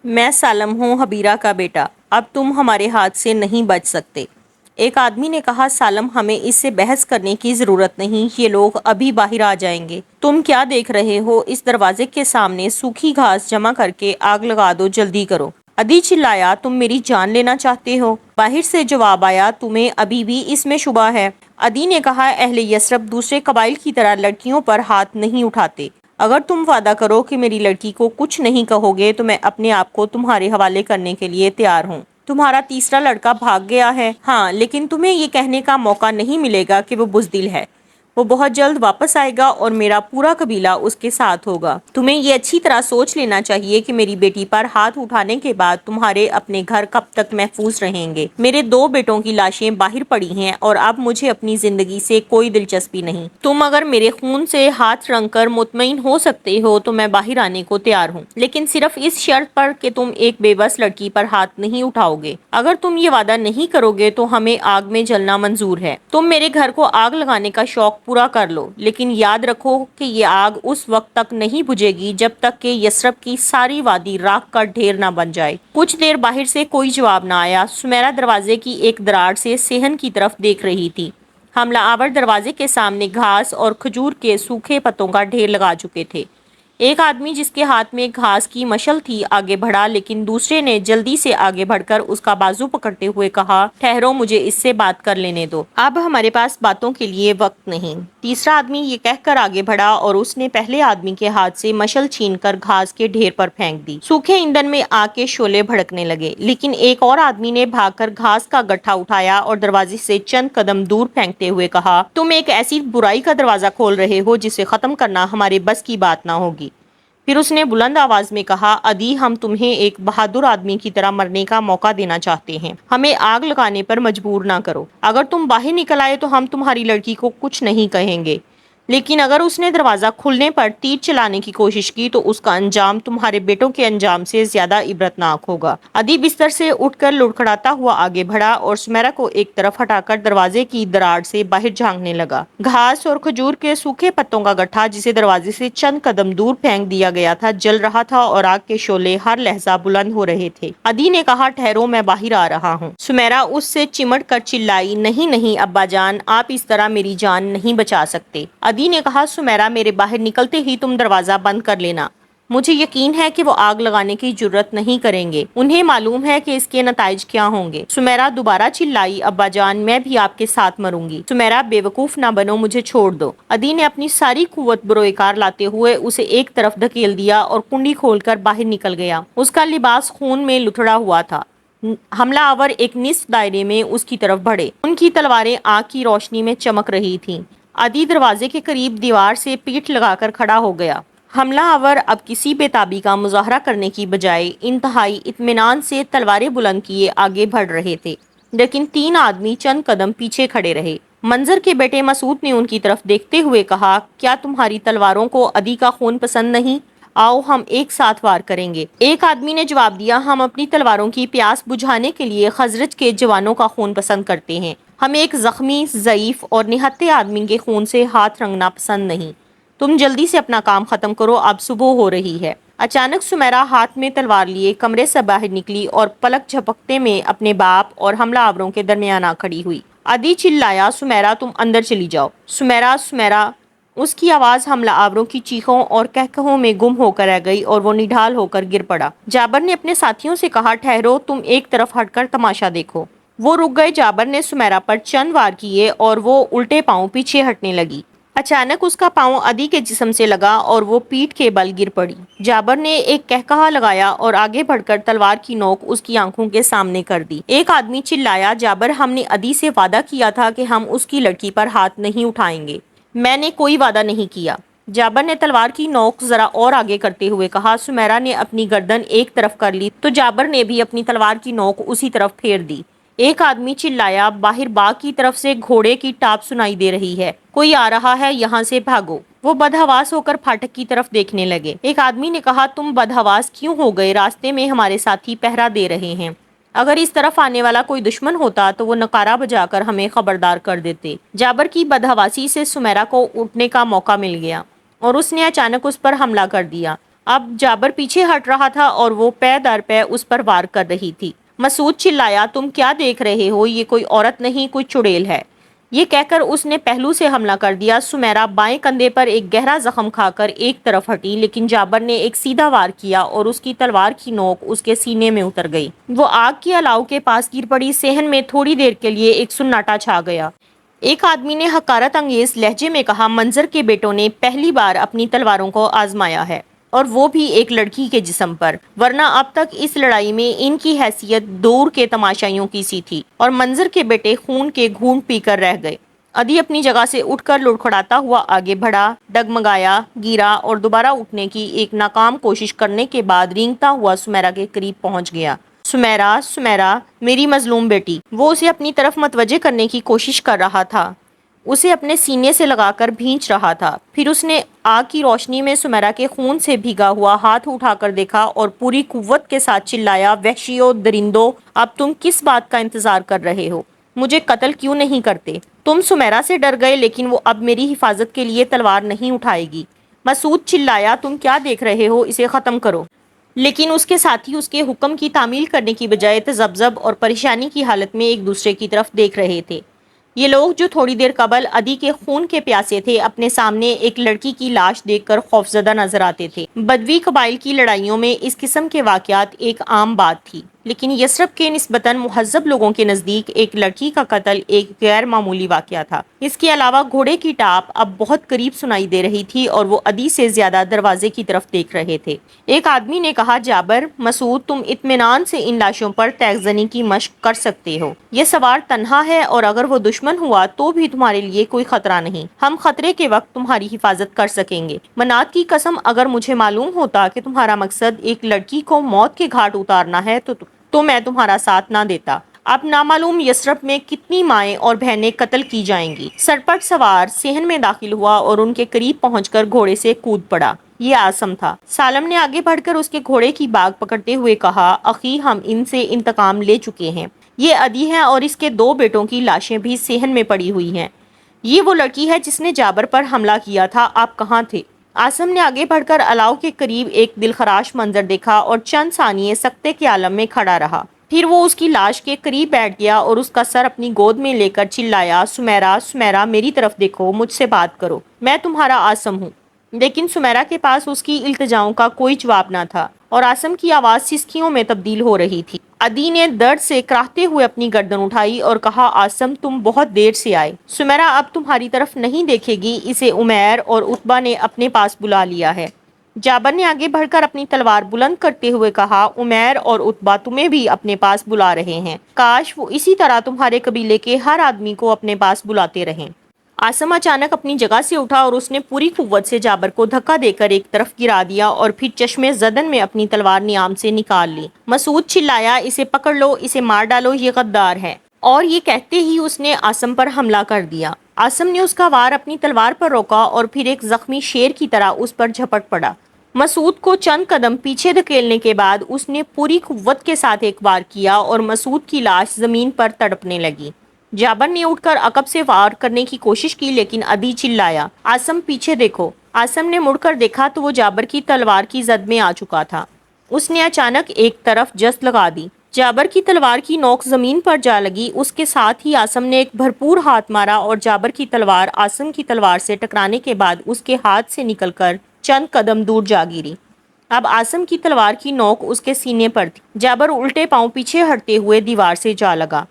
میں سالم ہوں، حبیرہ کا بیٹا، اب تم ہمارے ہاتھ سے نہیں بچ سکتے۔ ایک آدمی نے کہا، سالم ہمیں اس سے بحث کرنے کی ضرورت نہیں، یہ لوگ ابھی باہر آ جائیں گے۔ تم کیا دیکھ رہے ہو؟ اس دروازے کے سامنے سوکھی گھاس جمع کر کے آگ لگا دو، جلدی کرو۔ ادی چلایا، تم میری جان لینا چاہتے ہو؟ باہر سے جواب آیا، تمہیں ابھی بھی اس میں شبہ ہے؟ ادی نے کہا، اہل یثرب دوسرے قبائل کی طرح لڑکیوں پر ہاتھ نہیں اٹھاتے۔ اگر تم وعدہ کرو کہ میری لڑکی کو کچھ نہیں کہو گے تو میں اپنے آپ کو تمہارے حوالے کرنے کے لیے تیار ہوں۔ تمہارا تیسرا لڑکا بھاگ گیا ہے؟ ہاں، لیکن تمہیں یہ کہنے کا موقع نہیں ملے گا کہ وہ بزدل ہے۔ وہ بہت جلد واپس آئے گا اور میرا پورا قبیلہ اس کے ساتھ ہوگا۔ تمہیں یہ اچھی طرح سوچ لینا چاہیے کہ میری بیٹی پر ہاتھ اٹھانے کے بعد تمہارے اپنے گھر کب تک محفوظ رہیں گے۔ میرے 2 بیٹوں کی لاشیں باہر پڑی ہیں اور اب مجھے اپنی زندگی سے کوئی دلچسپی نہیں۔ تم اگر میرے خون سے ہاتھ رنگ کر مطمئن ہو سکتے ہو تو میں باہر آنے کو تیار ہوں، لیکن صرف اس شرط پر کہ تم ایک بے بس لڑکی پر ہاتھ نہیں اٹھاؤ گے۔ اگر تم یہ وعدہ نہیں کرو گے تو ہمیں آگ میں جلنا منظور ہے۔ تم میرے گھر کو آگ لگانے کا شوق پورا کر لو، لیکن یاد رکھو کہ یہ آگ اس وقت تک نہیں بجھے گی جب تک کہ یثرب کی ساری وادی راکھ کا ڈھیر نہ بن جائے۔ کچھ دیر باہر سے کوئی جواب نہ آیا۔ سمیرا دروازے کی ایک دراڑ سے صحن کی طرف دیکھ رہی تھی۔ حملہ آور دروازے کے سامنے گھاس اور کھجور کے سوکھے پتوں کا ڈھیر لگا چکے تھے۔ ایک آدمی جس کے ہاتھ میں گھاس کی مشل تھی آگے بڑھا، لیکن دوسرے نے جلدی سے آگے بڑھ کر اس کا بازو پکڑتے ہوئے کہا، ٹھہرو، مجھے اس سے بات کر لینے دو۔ اب ہمارے پاس باتوں کے لیے وقت نہیں۔ تیسرا آدمی یہ کہہ کر آگے بڑھا اور اس نے پہلے آدمی کے ہاتھ سے مشل چھین کر گھاس کے ڈھیر پر پھینک دی۔ سوکھے ایندھن میں آگ کے شعلے بھڑکنے لگے، لیکن ایک اور آدمی نے بھاگ کر گھاس کا گٹھا اٹھایا اور دروازے سے چند قدم دور پھینکتے ہوئے کہا، تم ایک ایسی برائی کا دروازہ کھول رہے ہو جسے ختم کرنا ہمارے بس کی بات نہ ہوگی۔ پھر اس نے بلند آواز میں کہا، ادی، ہم تمہیں ایک بہادر آدمی کی طرح مرنے کا موقع دینا چاہتے ہیں، ہمیں آگ لگانے پر مجبور نہ کرو۔ اگر تم باہر نکل آئے تو ہم تمہاری لڑکی کو کچھ نہیں کہیں گے، لیکن اگر اس نے دروازہ کھلنے پر تیر چلانے کی کوشش کی تو اس کا انجام تمہارے بیٹوں کے انجام سے زیادہ عبرتناک ہوگا۔ ادی بستر سے اٹھ کر لڑکھڑاتا ہوا آگے بڑھا اور سمیرا کو ایک طرف ہٹا کر دروازے کی دراڑ سے باہر جھانکنے لگا۔ گھاس اور کھجور کے سوکھے پتوں کا گٹھا جسے دروازے سے چند قدم دور پھینک دیا گیا تھا جل رہا تھا اور آگ کے شعلے ہر لحظہ بلند ہو رہے تھے۔ ادی نے کہا، ٹھہرو، میں باہر آ رہا ہوں۔ سمیرا اس سے چمٹ کر چلائی، نہیں نہیں ابا جان، آپ اس طرح میری جان نہیں بچا سکتے۔ ادی نے کہا، سمیرا، میرے باہر نکلتے ہی تم دروازہ بند کر لینا۔ مجھے یقین ہے کہ وہ آگ لگانے کی جرات نہیں کریں گے، انہیں معلوم ہے کہ اس کے نتائج کیا ہوں گے۔ سمیرا دوبارہ چلائی، ابا جان، میں بھی آپ کے ساتھ مروں گی۔ سمیرا، بے وقوف نہ بنو، مجھے چھوڑ دو۔ ادی نے اپنی ساری قوت بروئے کار لاتے ہوئے اسے ایک طرف دھکیل دیا اور کنڈی کھول کر باہر نکل گیا۔ اس کا لباس خون میں لتھڑا ہوا تھا۔ حملہ آور ایک نصف دائرے میں اس کی طرف بڑھے، ان کی تلواریں آگ کی روشنی میں چمک رہی تھیں۔ ادی دروازے کے قریب دیوار سے پیٹھ لگا کر کھڑا ہو گیا۔ حملہ آور اب کسی بے تابی کا مظاہرہ کرنے کی بجائے انتہائی اطمینان سے تلواریں بلند کیے آگے بڑھ رہے تھے، لیکن 3 آدمی چند قدم پیچھے کھڑے رہے۔ منظر کے بیٹے مسعود نے ان کی طرف دیکھتے ہوئے کہا، کیا تمہاری تلواروں کو ادی کا خون پسند نہیں؟ آؤ ہم ایک ساتھ وار کریں گے۔ ایک آدمی نے جواب دیا، ہم اپنی تلواروں کی پیاس بجھانے کے لیے خزرج کے جوانوں کا خون پسند کرتے ہیں، ہم ایک زخمی، ضعیف اور نہتے آدمی کے خون سے ہاتھ رنگنا پسند نہیں۔ تم جلدی سے اپنا کام ختم کرو، اب صبح ہو رہی ہے۔ اچانک سمیرا ہاتھ میں تلوار لیے کمرے سے باہر نکلی اور پلک جھپکتے میں اپنے باپ اور حملہ آوروں کے درمیان آ کھڑی ہوئی۔ ادی چلایا، سمیرا، تم اندر چلی جاؤ۔ سمیرا، سمیرا، اس کی آواز حملہ آوروں کی چیخوں اور کہکہوں میں گم ہو کر رہ گئی اور وہ نڈھال ہو کر گر پڑا۔ جابر نے اپنے ساتھیوں سے کہا، ٹھہرو، تم ایک طرف ہٹ کر تماشا دیکھو۔ وہ رک گئے۔ جابر نے سمیرا پر چند وار کیے اور وہ الٹے پاؤں پیچھے ہٹنے لگی۔ اچانک اس کا پاؤں ادی کے جسم سے لگا اور وہ پیٹھ کے بل گر پڑی۔ جابر نے ایک کہکہا لگایا اور آگے بڑھ کر تلوار کی نوک اس کی آنکھوں کے سامنے کر دی۔ ایک آدمی چلایا، جابر، ہم نے ادی سے وعدہ کیا تھا کہ ہم اس کی لڑکی پر ہاتھ نہیں اٹھائیں گے۔ میں نے کوئی وعدہ نہیں کیا۔ جابر نے تلوار کی نوک ذرا اور آگے کرتے ہوئے کہا۔ سمیرا نے اپنی گردن ایک طرف کر لی تو جابر نے بھی اپنی تلوار کی نوک اسی طرف پھیر دی۔ ایک آدمی چلایا، باہر باغ کی طرف سے گھوڑے کی ٹاپ سنائی دے رہی ہے، کوئی آ رہا ہے، یہاں سے بھاگو۔ وہ بدحواس ہو کر پھاٹک کی طرف دیکھنے لگے۔ ایک آدمی نے کہا، تم بدحواس کیوں ہو گئے؟ راستے میں ہمارے ساتھی پہرا دے رہے ہیں، اگر اس طرف آنے والا کوئی دشمن ہوتا تو وہ نقارہ بجا کر ہمیں خبردار کر دیتے۔ جابر کی بدحواسی سے سمیرا کو اٹھنے کا موقع مل گیا اور اس نے اچانک اس پر حملہ کر دیا۔ اب جابر پیچھے ہٹ رہا تھا اور وہ پے در پے اس پر وار کر رہی تھی۔ مسعود چلایا، تم کیا دیکھ رہے ہو؟ یہ کوئی عورت نہیں، کوئی چڑیل ہے۔ یہ کہہ کر اس نے پہلو سے حملہ کر دیا۔ سمیرہ بائیں کندھے پر ایک گہرا زخم کھا کر ایک طرف ہٹی، لیکن جابر نے ایک سیدھا وار کیا اور اس کی تلوار کی نوک اس کے سینے میں اتر گئی۔ وہ آگ کے الاؤ کے پاس گر پڑی۔ صحن میں تھوڑی دیر کے لیے ایک سناٹا چھا گیا۔ ایک آدمی نے حقارت انگیز لہجے میں کہا، منظر کے بیٹوں نے پہلی بار اپنی تلواروں کو آزمایا ہے، اور وہ بھی ایک لڑکی کے جسم پر، ورنہ اب تک اس لڑائی میں ان کی حیثیت دور کے تماشائیوں کی سی تھی، اور منظر کے بیٹے خون کے گھونٹ پی کر رہ گئے۔ ادی اپنی جگہ سے اٹھ کر لڑکھڑاتا ہوا آگے بڑھا، ڈگمگایا، گرا اور دوبارہ اٹھنے کی ایک ناکام کوشش کرنے کے بعد رینگتا ہوا سمیرہ کے قریب پہنچ گیا۔ سمیرہ، سمیرہ، میری مظلوم بیٹی۔ وہ اسے اپنی طرف متوجہ کرنے کی کوشش کر رہا تھا، اسے اپنے سینے سے لگا کر بھینچ رہا تھا۔ پھر اس نے آگ کی روشنی میں سمیرہ کے خون سے بھیگا ہوا ہاتھ اٹھا کر دیکھا اور پوری قوت کے ساتھ چلایا، وحشیوں، درندوں، اب تم کس بات کا انتظار کر رہے ہو؟ مجھے قتل کیوں نہیں کرتے؟ تم سمیرہ سے ڈر گئے، لیکن وہ اب میری حفاظت کے لیے تلوار نہیں اٹھائے گی۔ مسعود چلایا، تم کیا دیکھ رہے ہو؟ اسے ختم کرو۔ لیکن اس کے ساتھی اس کے حکم کی تعمیل کرنے کی بجائے تذبذب اور پریشانی کی حالت میں ایک دوسرے کی طرف دیکھ رہے تھے۔ یہ لوگ جو تھوڑی دیر قبل ادی کے خون کے پیاسے تھے، اپنے سامنے ایک لڑکی کی لاش دیکھ کر خوفزدہ نظر آتے تھے۔ بدوی قبائل کی لڑائیوں میں اس قسم کے واقعات ایک عام بات تھی، لیکن یثرب کے نسبتاً مہذب لوگوں کے نزدیک ایک لڑکی کا قتل ایک غیر معمولی واقعہ تھا۔ اس کے علاوہ گھوڑے کی ٹاپ اب بہت قریب سنائی دے رہی تھی اور وہ ادی سے زیادہ دروازے کی طرف دیکھ رہے تھے۔ ایک آدمی نے کہا، جابر، مسعود، تم اطمینان سے ان لاشوں پر تیغ زنی کی مشق کر سکتے ہو۔ یہ سوار تنہا ہے اور اگر وہ دشمن ہوا تو بھی تمہارے لیے کوئی خطرہ نہیں۔ ہم خطرے کے وقت تمہاری حفاظت کر سکیں گے۔ منات کی قسم، اگر مجھے معلوم ہوتا کہ تمہارا مقصد ایک لڑکی کو موت کے گھاٹ اتارنا ہے تو میں تمہارا ساتھ نہ دیتا۔ اب نامعلوم یثرب میں کتنی مائیں اور بہنیں قتل کی جائیں گی۔ سرپٹ سوار صحن میں داخل ہوا اور ان کے قریب پہنچ کر گھوڑے سے کود پڑا۔ یہ عاصم تھا۔ سالم نے آگے بڑھ کر اس کے گھوڑے کی باگ پکڑتے ہوئے کہا، اخی، ہم ان سے انتقام لے چکے ہیں۔ یہ ادی ہے اور اس کے 2 بیٹوں کی لاشیں بھی صحن میں پڑی ہوئی ہیں۔ یہ وہ لڑکی ہے جس نے جابر پر حملہ کیا تھا۔ آپ کہاں تھے؟ عاصم نے آگے بڑھ کر الاؤ کے قریب ایک دلخراش منظر دیکھا اور چند ثانیے سکتے کے عالم میں کھڑا رہا۔ پھر وہ اس کی لاش کے قریب بیٹھ گیا اور اس کا سر اپنی گود میں لے کر چلایا، سمیرہ، سمیرہ، میری طرف دیکھو، مجھ سے بات کرو، میں تمہارا عاصم ہوں۔ لیکن سمیرہ کے پاس اس کی التجاؤں کا کوئی جواب نہ تھا اور عاصم کی آواز سسکیوں میں تبدیل ہو رہی تھی۔ ادی نے درد سے کراہتے ہوئے اپنی گردن اٹھائی اور کہا، عاصم، تم بہت دیر سے آئے۔ سمیرہ اب تمہاری طرف نہیں دیکھے گی، اسے عمیر اور عتبہ نے اپنے پاس بلا لیا ہے۔ جابر نے آگے بڑھ کر اپنی تلوار بلند کرتے ہوئے کہا، عمیر اور عتبہ تمہیں بھی اپنے پاس بلا رہے ہیں۔ کاش وہ اسی طرح تمہارے قبیلے کے ہر آدمی کو اپنے پاس بلاتے رہیں۔ عاصم اچانک اپنی جگہ سے اٹھا اور اس نے پوری قوت سے جابر کو دھکا دے کر ایک طرف گرا دیا اور پھر چشمے زدن میں اپنی تلوار نیام سے نکال لی۔ مسعود چلایا، اسے پکڑ لو، اسے مار ڈالو، یہ غدار ہے۔ اور یہ کہتے ہی اس نے عاصم پر حملہ کر دیا۔ عاصم نے اس کا وار اپنی تلوار پر روکا اور پھر ایک زخمی شیر کی طرح اس پر جھپٹ پڑا۔ مسعود کو چند قدم پیچھے دھکیلنے کے بعد اس نے پوری قوت کے ساتھ ایک وار کیا اور مسعود کی لاش زمین پر تڑپنے لگی۔ جابر نے اٹھ کر عقب سے وار کرنے کی کوشش کی، لیکن ادی چلایا، عاصم، پیچھے دیکھو۔ عاصم نے مڑ کر دیکھا تو وہ جابر کی تلوار کی زد میں آ چکا تھا۔ اس نے اچانک ایک طرف جست لگا دی۔ جابر کی تلوار کی نوک زمین پر جا لگی، اس کے ساتھ ہی عاصم نے ایک بھرپور ہاتھ مارا اور جابر کی تلوار عاصم کی تلوار سے ٹکرانے کے بعد اس کے ہاتھ سے نکل کر چند قدم دور جا گری۔ اب عاصم کی تلوار کی نوک اس کے سینے پر تھی۔ جابر الٹے پاؤں پیچھے ہٹتے ہوئے دیوار سے جا لگا۔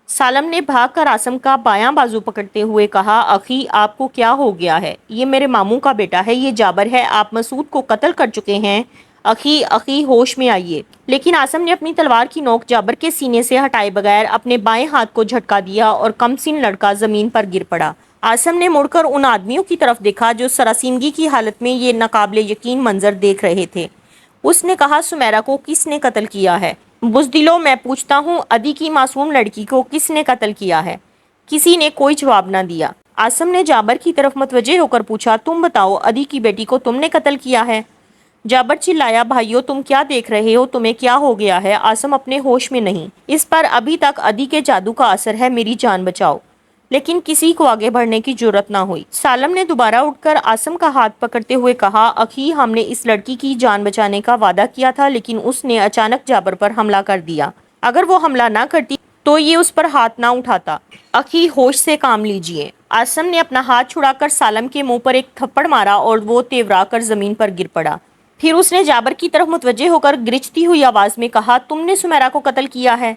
سالم نے بھاگ کر عاصم کا بایاں بازو پکڑتے ہوئے کہا، اخی، آپ کو کیا ہو گیا ہے؟ یہ میرے ماموں کا بیٹا ہے، یہ جابر ہے، آپ مسعود کو قتل کر چکے ہیں۔ اخی، اخی، ہوش میں آئیے۔ لیکن عاصم نے اپنی تلوار کی نوک جابر کے سینے سے ہٹائے بغیر اپنے بائیں ہاتھ کو جھٹکا دیا اور کمسن لڑکا زمین پر گر پڑا۔ عاصم نے مڑ کر ان آدمیوں کی طرف دیکھا جو سراسیمگی کی حالت میں یہ ناقابل یقین منظر دیکھ رہے تھے۔ اس نے کہا، سمیرہ کو کس نے قتل کیا ہے؟ بزدلو، میں پوچھتا ہوں، ادی کی معصوم لڑکی کو کس نے قتل کیا ہے؟ کسی نے کوئی جواب نہ دیا۔ عاصم نے جابر کی طرف متوجہ ہو کر پوچھا، تم بتاؤ، ادی کی بیٹی کو تم نے قتل کیا ہے؟ جابر چلایا، بھائیو، تم کیا دیکھ رہے ہو؟ تمہیں کیا ہو گیا ہے؟ عاصم اپنے ہوش میں نہیں، اس پر ابھی تک ادی کے جادو کا اثر ہے، میری جان بچاؤ۔ لیکن کسی کو آگے بڑھنے کی جرت نہ ہوئی۔ سالم نے دوبارہ اٹھ کر عاصم کا ہاتھ پکڑتے ہوئے کہا، اخی، ہم نے اس لڑکی کی جان بچانے کا وعدہ کیا تھا، لیکن اس نے اچانک جابر پر حملہ کر دیا۔ اگر وہ حملہ نہ کرتی تو یہ اس پر ہاتھ نہ اٹھاتا۔ اخی، ہوش سے کام لیجئے۔ عاصم نے اپنا ہاتھ چھڑا کر سالم کے منہ پر ایک تھپڑ مارا اور وہ تیورا کر زمین پر گر پڑا۔ پھر اس نے جابر کی طرف متوجہ ہو کر گرجتی ہوئی آواز میں کہا، تم نے سمیرا کو قتل کیا ہے؟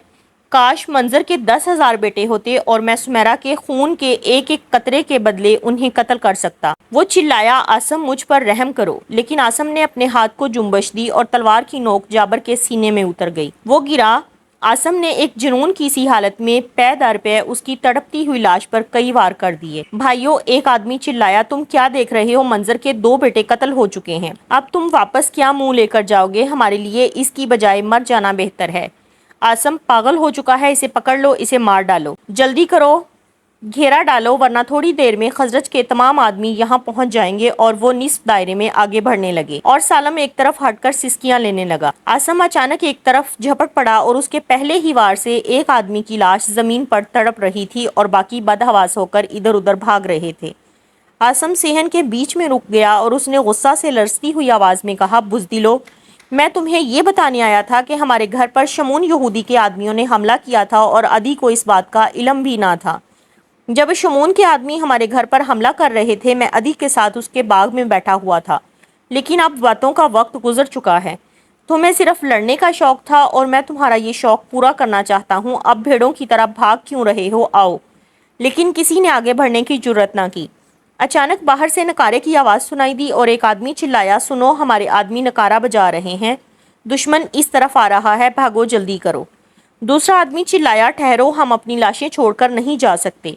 کاش منظر کے 10,000 بیٹے ہوتے اور میں سمیرا کے خون کے ایک ایک قطرے کے بدلے انہیں قتل کر سکتا۔ وہ چلایا، عاصم، مجھ پر رحم کرو، لیکن عاصم نے اپنے ہاتھ کو جنبش دی اور تلوار کی نوک جابر کے سینے میں اتر گئی۔ وہ گرا۔ عاصم نے ایک جنون کی سی حالت میں پے در پے اس کی تڑپتی ہوئی لاش پر کئی وار کر دیے۔ بھائیو، ایک آدمی چلایا، تم کیا دیکھ رہے ہو؟ منظر کے 2 بیٹے قتل ہو چکے ہیں، اب تم واپس کیا منہ لے کر جاؤ گے؟ ہمارے لیے اس کی بجائے مر جانا بہتر ہے۔ عاصم پاگل ہو چکا ہے، اسے پکڑ لو، اسے مار ڈالو، جلدی کرو، گھیرا ڈالو، ورنہ تھوڑی دیر میں خزرج کے تمام آدمی یہاں پہنچ جائیں گے۔ اور وہ نصف دائرے میں آگے بڑھنے لگے اور سالم ایک طرف ہٹ کر سسکیاں لینے لگا۔ عاصم اچانک ایک طرف جھپٹ پڑا اور اس کے پہلے ہی وار سے ایک آدمی کی لاش زمین پر تڑپ رہی تھی اور باقی بدحواس ہو کر ادھر ادھر بھاگ رہے تھے۔ عاصم صحن کے بیچ میں رک گیا اور اس نے غصہ سے لرزتی ہوئی آواز میں کہا، بزدلو، میں تمہیں یہ بتانے آیا تھا کہ ہمارے گھر پر شمون یہودی کے آدمیوں نے حملہ کیا تھا اور عدی کو اس بات کا علم بھی نہ تھا۔ جب شمون کے آدمی ہمارے گھر پر حملہ کر رہے تھے، میں عدی کے ساتھ اس کے باغ میں بیٹھا ہوا تھا، لیکن اب باتوں کا وقت گزر چکا ہے۔ تمہیں صرف لڑنے کا شوق تھا اور میں تمہارا یہ شوق پورا کرنا چاہتا ہوں۔ اب بھیڑوں کی طرح بھاگ کیوں رہے ہو؟ آؤ۔ لیکن کسی نے آگے بڑھنے کی جرت نہ کی۔ اچانک باہر سے نکارے کی آواز سنائی دی اور ایک آدمی چلایا، سنو، ہمارے آدمی نکارہ بجا رہے ہیں، دشمن اس طرف آ رہا ہے، بھاگو، جلدی کرو۔ دوسرا آدمی چلایا، ٹھہرو، ہم اپنی لاشیں چھوڑ کر نہیں جا سکتے۔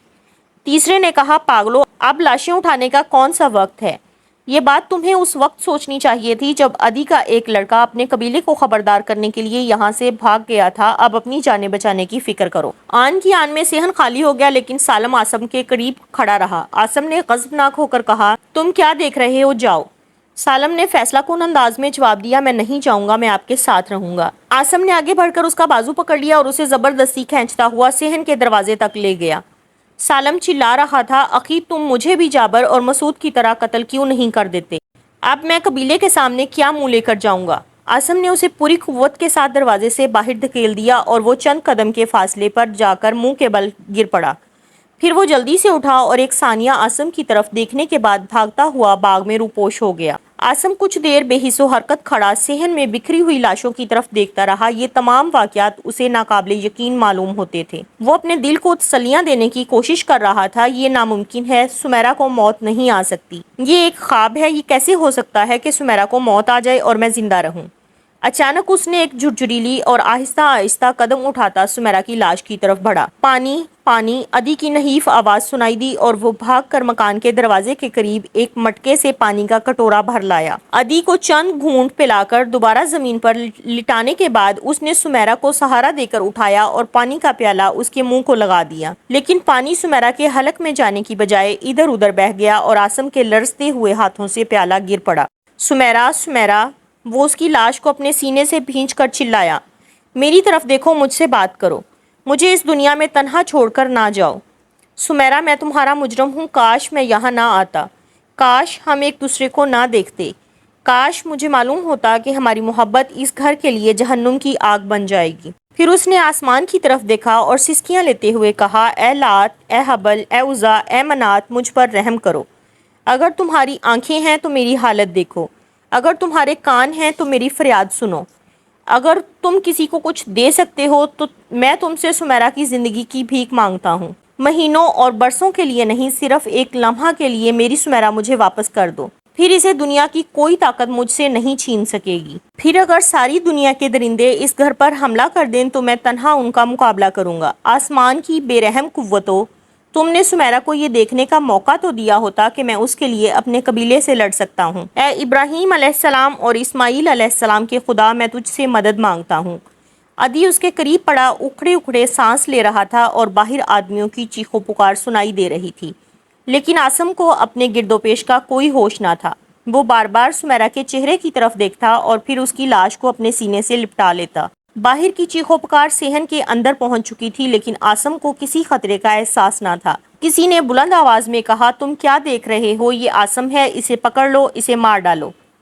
تیسرے نے کہا، پاگلو، اب لاشیں اٹھانے کا کون سا وقت ہے؟ یہ بات تمہیں اس وقت سوچنی چاہیے تھی جب عدی کا ایک لڑکا اپنے قبیلے کو خبردار کرنے کے لیے یہاں سے بھاگ گیا تھا۔ اب اپنی جانیں بچانے کی فکر کرو۔ آن کی آن میں صحن خالی ہو گیا، لیکن سالم عاصم کے قریب کھڑا رہا۔ عاصم نے غضبناک ہو کر کہا، تم کیا دیکھ رہے ہو؟ جاؤ۔ سالم نے فیصلہ کن انداز میں جواب دیا، میں نہیں جاؤں گا، میں آپ کے ساتھ رہوں گا۔ عاصم نے آگے بڑھ کر اس کا بازو پکڑ لیا اور اسے زبردستی کھینچتا ہوا صحن کے دروازے تک لے گیا۔ سالم چلا رہا تھا، اخی، تم مجھے بھی جابر اور مسعود کی طرح قتل کیوں نہیں کر دیتے؟ اب میں قبیلے کے سامنے کیا منہ لے کر جاؤں گا؟ عاصم نے اسے پوری قوت کے ساتھ دروازے سے باہر دھکیل دیا اور وہ چند قدم کے فاصلے پر جا کر منہ کے بل گر پڑا۔ پھر وہ جلدی سے اٹھا اور ایک ثانیہ عاصم کی طرف دیکھنے کے بعد بھاگتا ہوا باغ میں روپوش ہو گیا۔ عاصم کچھ دیر بے حس و حرکت کھڑا صحن میں بکھری ہوئی لاشوں کی طرف دیکھتا رہا۔ یہ تمام واقعات اسے ناقابل یقین معلوم ہوتے تھے۔ وہ اپنے دل کو تسلیاں دینے کی کوشش کر رہا تھا، یہ ناممکن ہے، سمیرا کو موت نہیں آ سکتی، یہ ایک خواب ہے، یہ کیسے ہو سکتا ہے کہ سمیرا کو موت آ جائے اور میں زندہ رہوں؟ اچانک اس نے ایک جھرجھریلی اور آہستہ آہستہ قدم اٹھاتا سمیرا کی لاش کی طرف بڑھا۔ پانی، پانی، عدی کی نحیف آواز سنائی دی اور وہ بھاگ کر مکان کے دروازے کے قریب ایک مٹکے سے پانی کا کٹورا بھر لایا۔ عدی کو چند گھونٹ پلا کر دوبارہ زمین پر لٹانے کے بعد اس نے سمیرا کو سہارا دے کر اٹھایا اور پانی کا پیالہ اس کے منہ کو لگا دیا، لیکن پانی سمیرا کے حلق میں جانے کی بجائے ادھر ادھر بہہ گیا اور عاصم کے لرزتے ہوئے ہاتھوں سے پیالہ گر پڑا۔ سمیرا، سمیرا! وہ اس کی لاش کو اپنے سینے سے بھینچ کر چلایا، میری طرف دیکھو، مجھ سے بات کرو، مجھے اس دنیا میں تنہا چھوڑ کر نہ جاؤ۔ سمیرا، میں تمہارا مجرم ہوں، کاش میں یہاں نہ آتا، کاش ہم ایک دوسرے کو نہ دیکھتے، کاش مجھے معلوم ہوتا کہ ہماری محبت اس گھر کے لیے جہنم کی آگ بن جائے گی۔ پھر اس نے آسمان کی طرف دیکھا اور سسکیاں لیتے ہوئے کہا، اے لات، اے حبل، اے عزا، اے منات، مجھ پر رحم کرو۔ اگر تمہاری آنکھیں ہیں تو میری حالت دیکھو، اگر تمہارے کان ہیں تو میری فریاد سنو، اگر تم کسی کو کچھ دے سکتے ہو تو میں تم سے سمیرا کی زندگی کی بھیک مانگتا ہوں، مہینوں اور برسوں کے لیے نہیں، صرف ایک لمحہ کے لیے میری سمیرا مجھے واپس کر دو، پھر اسے دنیا کی کوئی طاقت مجھ سے نہیں چھین سکے گی۔ پھر اگر ساری دنیا کے درندے اس گھر پر حملہ کر دیں تو میں تنہا ان کا مقابلہ کروں گا۔ آسمان کی بے رحم قوتوں، تم نے سمیرا کو یہ دیکھنے کا موقع تو دیا ہوتا کہ میں اس کے لیے اپنے قبیلے سے لڑ سکتا ہوں۔ اے ابراہیم علیہ السلام اور اسماعیل علیہ السلام کے خدا، میں تجھ سے مدد مانگتا ہوں۔ عدی اس کے قریب پڑا، اکھڑے اکھڑے سانس لے رہا تھا اور باہر آدمیوں کی چیخو پکار سنائی دے رہی تھی، لیکن عاصم کو اپنے گرد و پیش کا کوئی ہوش نہ تھا۔ وہ بار بار سمیرا کے چہرے کی طرف دیکھتا اور پھر اس کی لاش کو اپنے سینے سے لپٹا لیتا۔ باہر کی چیخو پکار صحن کے اندر پہنچ چکی تھی، لیکن عاصم کو کسی خطرے کا احساس نہ تھا۔ کسی نے بلند آواز میں کہا، تم کیا دیکھ رہے ہو؟ یہ عاصم ہے، اسے پکڑ لو، اسے مار ڈالو۔